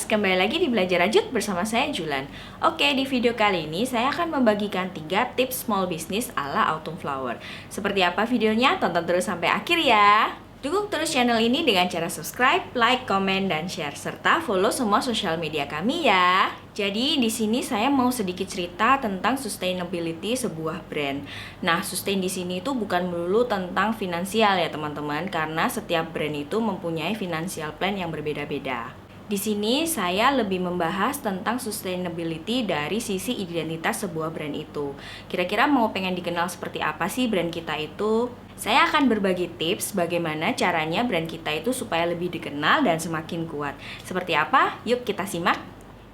kembali lagi di Belajar Rajut bersama saya Julan. Oke, di video kali ini saya akan membagikan 3 tips small business ala Autumn Flower. Seperti apa videonya? Tonton terus sampai akhir ya. Dukung terus channel ini dengan cara subscribe, like, komen, dan share, serta follow semua sosial media kami ya. Jadi di sini saya mau sedikit cerita tentang sustainability sebuah brand. Nah, sustain di sini itu bukan melulu tentang finansial ya teman-teman, karena setiap brand itu mempunyai financial plan yang berbeda-beda. Di sini saya lebih membahas tentang sustainability dari sisi identitas sebuah brand itu. Kira-kira mau pengen dikenal seperti apa sih brand kita itu? Saya akan berbagi tips bagaimana caranya brand kita itu supaya lebih dikenal dan semakin kuat. Seperti apa? Yuk kita simak.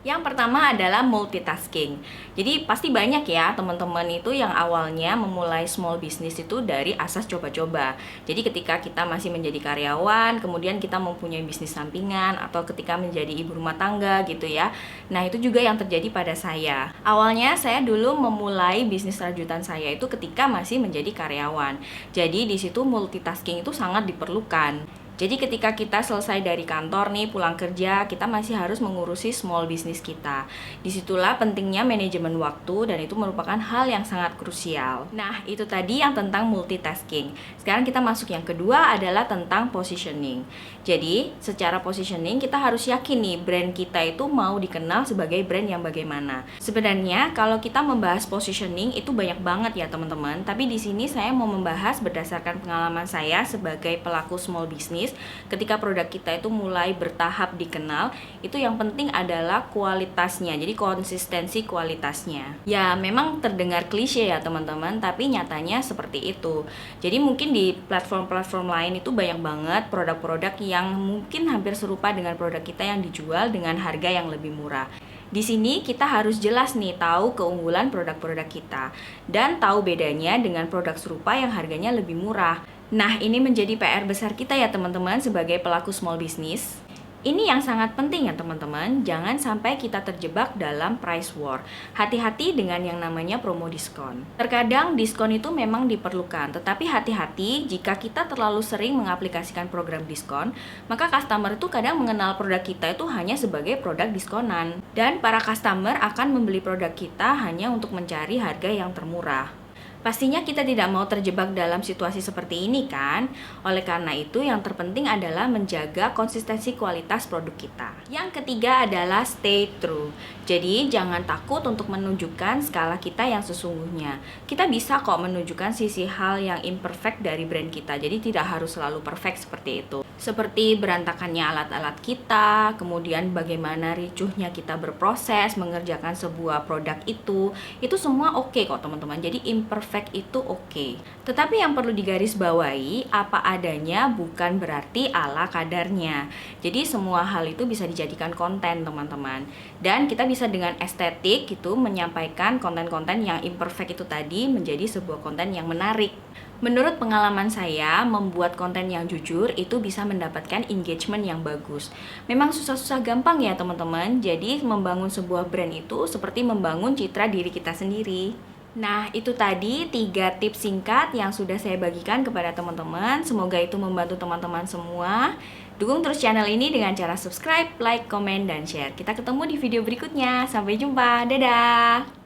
Yang pertama adalah multitasking. Jadi pasti banyak ya teman-teman itu yang awalnya memulai small business itu dari asas coba-coba. Jadi ketika kita masih menjadi karyawan, kemudian kita mempunyai bisnis sampingan, atau ketika menjadi ibu rumah tangga gitu ya. Nah itu juga yang terjadi pada saya. Awalnya saya dulu memulai bisnis rajutan saya itu ketika masih menjadi karyawan. Jadi di situ multitasking itu sangat diperlukan. Jadi ketika kita selesai dari kantor nih, pulang kerja, kita masih harus mengurusi small business kita. Disitulah pentingnya manajemen waktu dan itu merupakan hal yang sangat krusial. Nah, itu tadi yang tentang multitasking. Sekarang kita masuk yang kedua adalah tentang positioning. Jadi, secara positioning kita harus yakin nih brand kita itu mau dikenal sebagai brand yang bagaimana. Sebenarnya kalau kita membahas positioning itu banyak banget ya teman-teman, tapi di sini saya mau membahas berdasarkan pengalaman saya sebagai pelaku small business. Ketika produk kita itu mulai bertahap dikenal, itu yang penting adalah kualitasnya. Jadi konsistensi kualitasnya. Ya memang terdengar klise ya teman-teman, tapi nyatanya seperti itu. Jadi mungkin di platform-platform lain itu banyak banget produk-produk yang mungkin hampir serupa dengan produk kita yang dijual dengan harga yang lebih murah. Di sini kita harus jelas nih tahu keunggulan produk-produk kita dan tahu bedanya dengan produk serupa yang harganya lebih murah. Nah, ini menjadi PR besar kita ya teman-teman sebagai pelaku small business. Ini yang sangat penting ya teman-teman, jangan sampai kita terjebak dalam price war. Hati-hati dengan yang namanya promo diskon. Terkadang diskon itu memang diperlukan, tetapi hati-hati jika kita terlalu sering mengaplikasikan program diskon, maka customer itu kadang mengenal produk kita itu hanya sebagai produk diskonan. Dan para customer akan membeli produk kita hanya untuk mencari harga yang termurah. Pastinya kita tidak mau terjebak dalam situasi seperti ini kan? Oleh karena itu yang terpenting adalah menjaga konsistensi kualitas produk kita. Yang ketiga adalah stay true. Jadi jangan takut untuk menunjukkan skala kita yang sesungguhnya. Kita bisa kok menunjukkan sisi hal yang imperfect dari brand kita. Jadi tidak harus selalu perfect seperti itu. Seperti berantakannya alat-alat kita, kemudian bagaimana ricuhnya kita berproses mengerjakan sebuah produk itu semua oke kok teman-teman. Jadi imperfect itu oke. Tetapi yang perlu digarisbawahi, apa adanya bukan berarti ala kadarnya. Jadi semua hal itu bisa dijadikan konten teman-teman. Dan kita bisa dengan estetik gitu menyampaikan konten-konten yang imperfect itu tadi menjadi sebuah konten yang menarik. Menurut pengalaman saya, membuat konten yang jujur itu bisa mendapatkan engagement yang bagus. Memang susah-susah gampang ya teman-teman. Jadi membangun sebuah brand itu seperti membangun citra diri kita sendiri. Nah, itu tadi 3 tips singkat yang sudah saya bagikan kepada teman-teman. Semoga itu membantu teman-teman semua. Dukung terus channel ini dengan cara subscribe, like, komen, dan share. Kita ketemu di video berikutnya. Sampai jumpa. Dadah!